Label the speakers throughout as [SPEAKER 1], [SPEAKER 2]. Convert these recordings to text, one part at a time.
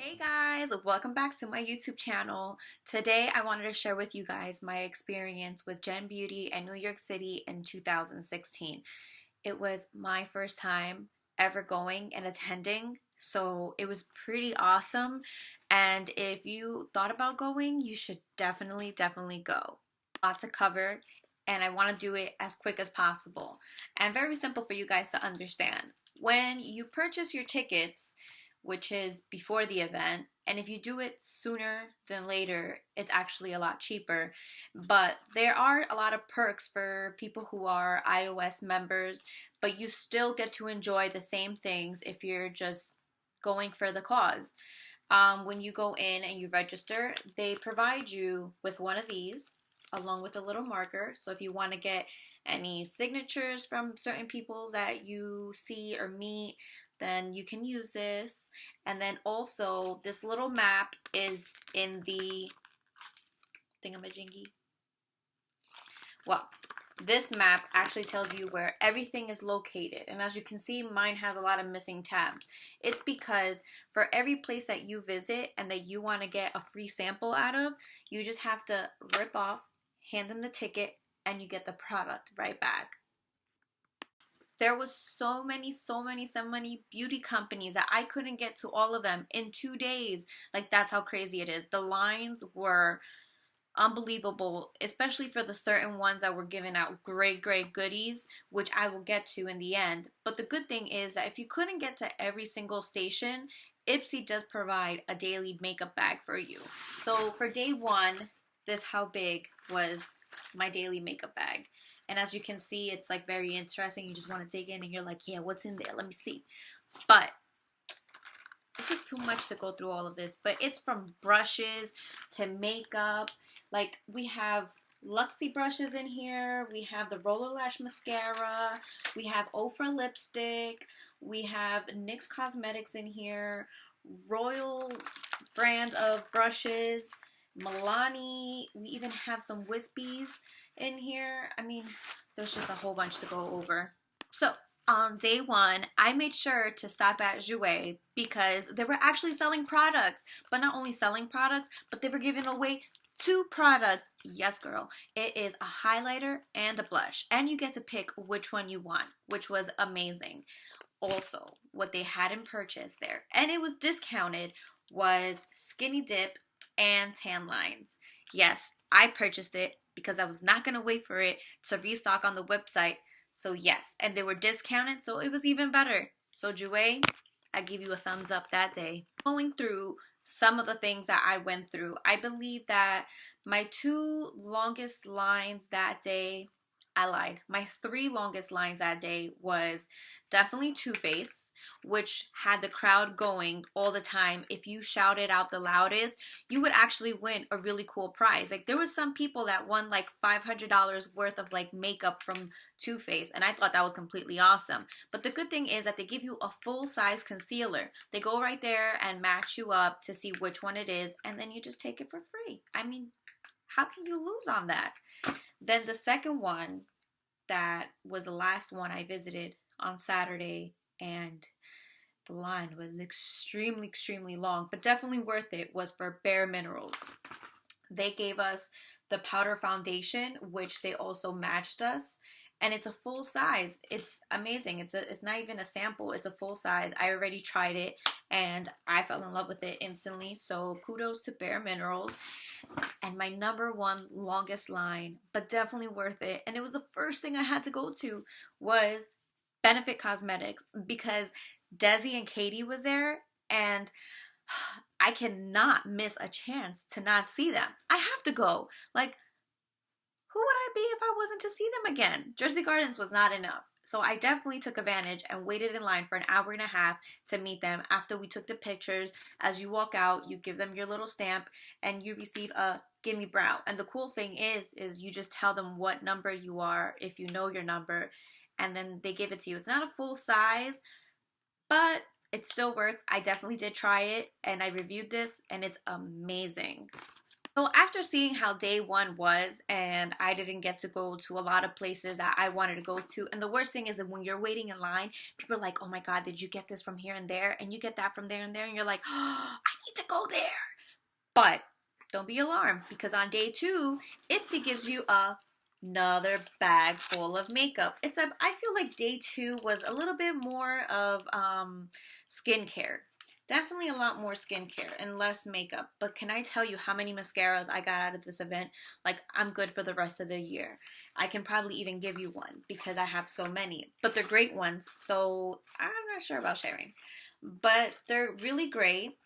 [SPEAKER 1] Hey guys, welcome back to my YouTube channel. Today I wanted to share with you guys my experience with GenBeauty in New York City in 2016. It was my first time ever going and attending, so it was pretty awesome. And if you thought about going, you should definitely go. Lot to cover, and I want to do it as quick as possible and very simple for you guys to understand. When you purchase your tickets, which is before the event, and if you do it sooner than later, it's actually a lot cheaper. But there are a lot of perks for people who are iOS members, but you still get to enjoy the same things if you're just going for the cause. When you go in and you register, they provide you with one of these along with a little marker. So if you want to get any signatures from certain people that you see or meet, then you can use this. And then also this little map is in the thingamajiggy. Well, this map actually tells you where everything is located. And as you can see, mine has a lot of missing tabs. It's because for every place that you visit and that you want to get a free sample out of, you just have to rip off, hand them the ticket, and you get the product right back. There was so many beauty companies that I couldn't get to all of them in 2 days. Like, that's how crazy it is. The lines were unbelievable, especially for the certain ones that were giving out great goodies, which I will get to in the end. But the good thing is that if you couldn't get to every single station, Ipsy does provide a daily makeup bag for you. So for day one, this how big was my daily makeup bag. And as you can see, it's like very interesting. You just want to dig in and you're like, yeah, what's in there? Let me see. But it's just too much to go through all of this. But it's from brushes to makeup. Like, we have Luxie brushes in here. We have the Roller Lash mascara. We have Ofra lipstick. We have NYX Cosmetics in here. Royal brand of brushes. Milani. We even have some Wispies in here. I mean, there's just a whole bunch to go over. So on day one, I made sure to stop at Jouer because they were actually selling products. But not only selling products, but they were giving away 2 products. Yes, girl. It is a highlighter and a blush. And you get to pick which one you want, which was amazing. Also, what they had in purchase there, and it was discounted, was Skinny Dip and Tan Lines. Yes, I purchased it because I was not going to wait for it to restock on the website. So yes, and they were discounted, so it was even better. So Jouer, I give you a thumbs up that day. Going through some of the things that I went through, I believe that my 2 longest lines that day, I lied. My 3 longest lines that day was definitely Too Faced, which had the crowd going all the time. If you shouted out the loudest, you would actually win a really cool prize. Like, there was some people that won like $500 worth of like makeup from Too Faced, and I thought that was completely awesome. But the good thing is that they give you a full-size concealer. They go right there and match you up to see which one it is, and then you just take it for free. I mean, how can you lose on that? Then the second one, that was the last one I visited on Saturday, and the line was extremely long, but definitely worth it, was for Bare Minerals. They gave us the powder foundation, which they also matched us, and it's a full size. It's amazing. It's not even a sample. It's a full size. I already tried it and I fell in love with it instantly. So kudos to Bare Minerals. And my number 1 longest line, but definitely worth it, and it was the first thing I had to go to, was Benefit Cosmetics, because Desi and Katie was there, and I cannot miss a chance to not see them. I have to go. Like, who would I be if I wasn't to see them again? Jersey Gardens was not enough. So I definitely took advantage and waited in line for an hour and a half to meet them after we took the pictures. As you walk out, you give them your little stamp and you receive a gimme brow. And the cool thing is you just tell them what number you are if you know your number, and then they give it to you. It's not a full size, but it still works. I definitely did try it and I reviewed this and it's amazing. So after seeing how day one was, and I didn't get to go to a lot of places that I wanted to go to, and the worst thing is that when you're waiting in line, people are like, oh my God, did you get this from here and there? And you get that from there and there, and you're like, oh, I need to go there. But don't be alarmed, because on day two, Ipsy gives you another bag full of makeup. I feel like day two was a little bit more of skincare. Definitely a lot more skincare and less makeup. But can I tell you how many mascaras I got out of this event? Like, I'm good for the rest of the year. I can probably even give you one because I have so many. But they're great ones, so I'm not sure about sharing. But they're really great.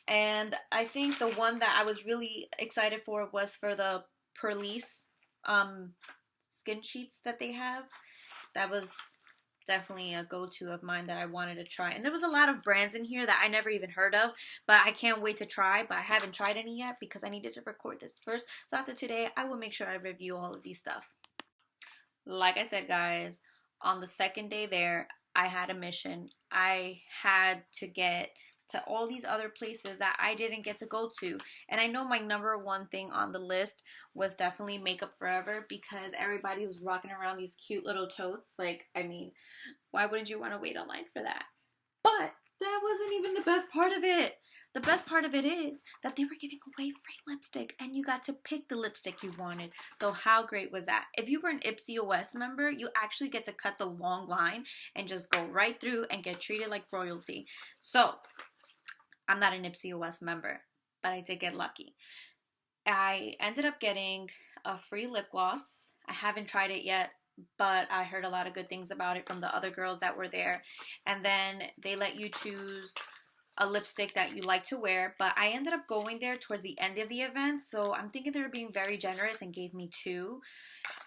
[SPEAKER 1] And I think the one that I was really excited for was for the Perlice skin sheets that they have. That was definitely a go-to of mine that I wanted to try. And there was a lot of brands in here that I never even heard of, but I can't wait to try. But I haven't tried any yet because I needed to record this first. So after today, I will make sure I review all of these stuff. Like I said, guys, on the second day there, I had a mission. I had to get to all these other places that I didn't get to go to. And I know my number one thing on the list was definitely Makeup Forever, because everybody was rocking around these cute little totes. Like, I mean, why wouldn't you want to wait online for that? But that wasn't even the best part of it. The best part of it is that they were giving away free lipstick, and you got to pick the lipstick you wanted. So how great was that? If you were an Ipsyos member, you actually get to cut the long line and just go right through and get treated like royalty. So I'm not an Ipsyos member, but I did get lucky. I ended up getting a free lip gloss. I haven't tried it yet, but I heard a lot of good things about it from the other girls that were there. And then they let you choose a lipstick that you like to wear, but I ended up going there towards the end of the event, so I'm thinking they were being very generous and gave me two.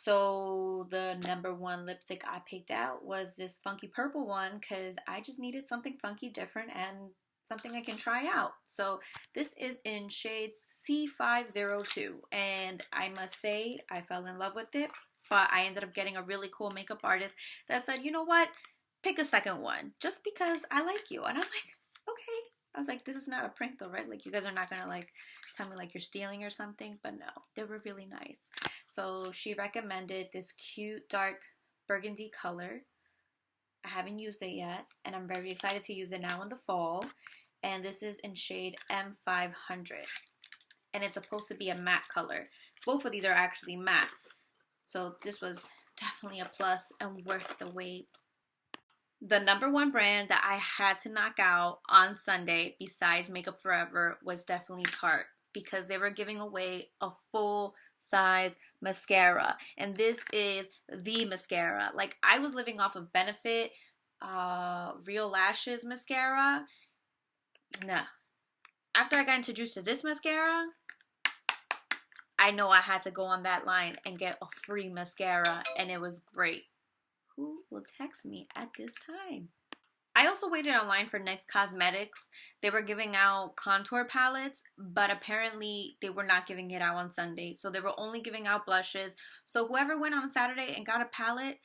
[SPEAKER 1] So the number one lipstick I picked out was this funky purple one, because I just needed something funky, different, and something I can try out. So this is in shade C502, and I must say I fell in love with it, but I ended up getting a really cool makeup artist that said, you know what, pick a second one just because I like you. And I'm like, okay. I was like, this is not a prank though, right? Like, you guys are not gonna like tell me like you're stealing or something. But no, they were really nice. So she recommended this cute dark burgundy color. I haven't used it yet, and I'm very excited to use it now in the fall. And this is in shade M500, and it's supposed to be a matte color. Both of these are actually matte, so this was definitely a plus and worth the wait. The number one brand that I had to knock out on Sunday besides Makeup Forever was definitely Tarte, because they were giving away a full size mascara, and this is the mascara. Like, I was living off of Benefit Real Lashes mascara. Nah. After I got introduced to this mascara, I know I had to go on that line and get a free mascara, and it was great. Who will text me at this time? I also waited online for NYX Cosmetics. They were giving out contour palettes, but apparently they were not giving it out on Sunday. So they were only giving out blushes. So whoever went on Saturday and got a palette,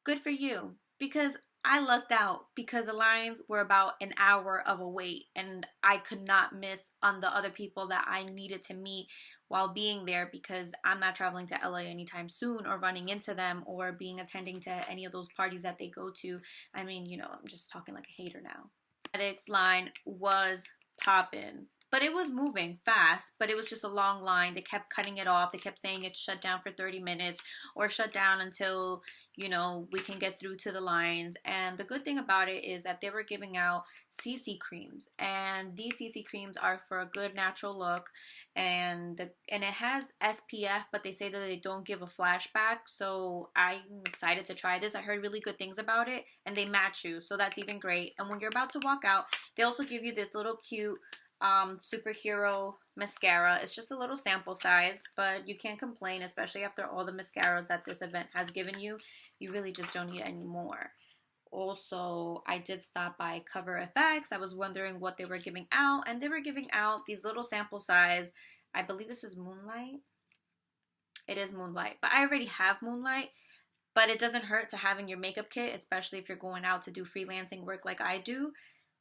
[SPEAKER 1] good for you. Because I lucked out, because the lines were about an hour of a wait, and I could not miss on the other people that I needed to meet while being there, because I'm not traveling to LA anytime soon or running into them or being attending to any of those parties that they go to. I mean, you know, I'm just talking like a hater now. Cosmetics line was popping, but it was moving fast, but it was just a long line. They kept cutting it off. They kept saying it's shut down for 30 minutes or shut down until, you know, we can get through to the lines. And the good thing about it is that they were giving out CC creams, and these CC creams are for a good natural look, and it has SPF, but they say that they don't give a flashback. So I'm excited to try this. I heard really good things about it, and they match you, so that's even great. And when you're about to walk out, they also give you this little cute superhero mascara. It's just a little sample size, but you can't complain, especially after all the mascaras that this event has given you. You really just don't need any more. Also, I did stop by Cover FX. I was wondering what they were giving out, and they were giving out these little sample size. I believe this is Moonlight. It is Moonlight, but I already have Moonlight, but it doesn't hurt to have in your makeup kit, especially if you're going out to do freelancing work like I do.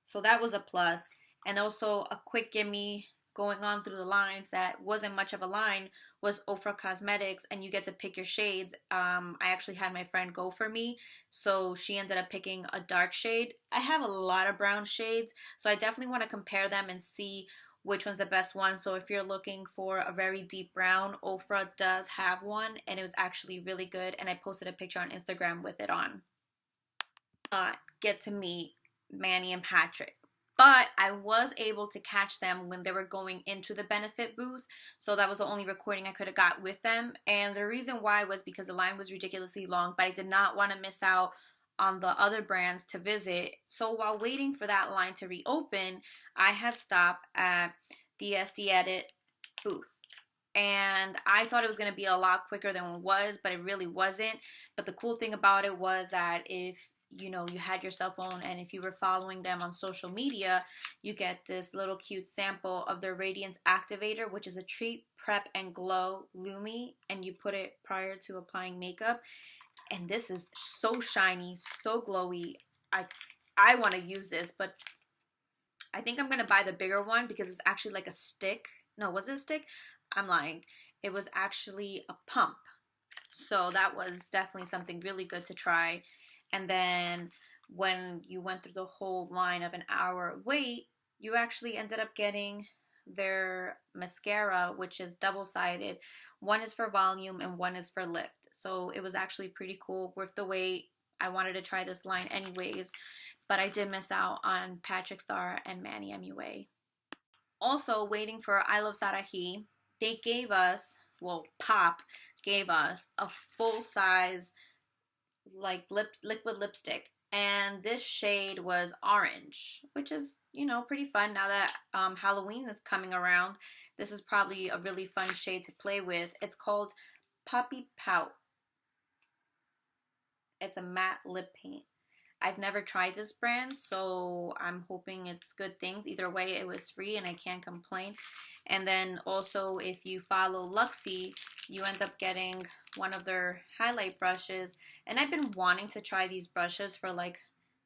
[SPEAKER 1] So that was a plus. And also a quick gimme going on through the lines that wasn't much of a line was Ofra Cosmetics, and you get to pick your shades. I actually had my friend go for me, so she ended up picking a dark shade. I have a lot of brown shades, so I definitely want to compare them and see which one's the best one. So if you're looking for a very deep brown, Ofra does have one, and it was actually really good, and I posted a picture on Instagram with it on. Get to meet Manny and Patrick, but I was able to catch them when they were going into the benefit booth, so that was the only recording I could have got with them. And the reason why was because the line was ridiculously long, but I did not want to miss out on the other brands to visit. So while waiting for that line to reopen, I had stopped at the SD Edit booth, and I thought it was going to be a lot quicker than it was, but it really wasn't. But the cool thing about it was that if you had your cell phone and if you were following them on social media, you get this little cute sample of their Radiance Activator, which is a Treat, Prep, and Glow Lumi, and you put it prior to applying makeup. And this is so shiny, so glowy. I want to use this, but I think I'm going to buy the bigger one because it's actually like a stick. No, was it a stick? I'm lying. It was actually a pump. So that was definitely something really good to try. And then when you went through the whole line of an hour wait, you actually ended up getting their mascara, which is double-sided. One is for volume and one is for lift. So it was actually pretty cool, worth the wait. I wanted to try this line anyways, but I did miss out on Patrick Star and Manny MUA. Also, waiting for I Love Sarahi, they gave us, well, Pop gave us a full-size like liquid lipstick, and this shade was orange, which is pretty fun now that Halloween is coming around. This is probably a really fun shade to play with. It's called Poppy Pout. It's a matte lip paint. I've never tried this brand, so I'm hoping it's good things. Either way, it was free and I can't complain. And then also, if you follow Luxie, you end up getting one of their highlight brushes. And I've been wanting to try these brushes for like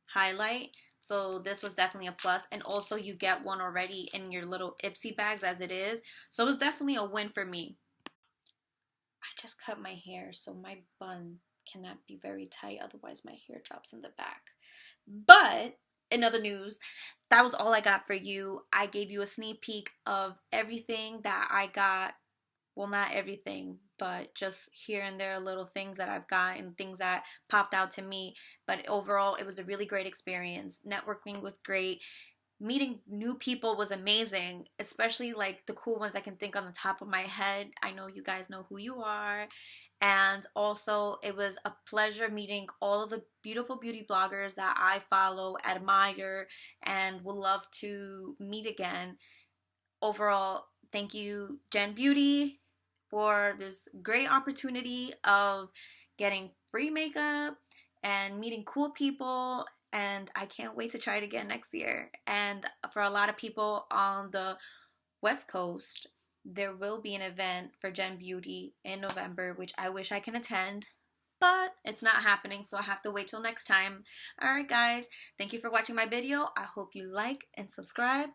[SPEAKER 1] highlight, so this was definitely a plus. And also, you get one already in your little Ipsy bags as it is, so it was definitely a win for me. I just cut my hair, so my bun cannot be very tight, otherwise my hair drops in the back. But in other news, that was all I got for you. I gave you a sneak peek of everything that I got. Well, not everything, but just here and there little things that I've got and things that popped out to me. But overall, it was a really great experience. Networking was great. Meeting new people was amazing, especially like the cool ones I can think on the top of my head. I know you guys know who you are. And also, it was a pleasure meeting all of the beautiful beauty bloggers that I follow, admire, and would love to meet again. Overall, thank you, GenBeauty, for this great opportunity of getting free makeup and meeting cool people. And I can't wait to try it again next year. And for a lot of people on the West Coast, there will be an event for GenBeauty in November, which I wish I can attend, but it's not happening, so I have to wait till next time. Alright guys, thank you for watching my video. I hope you like and subscribe,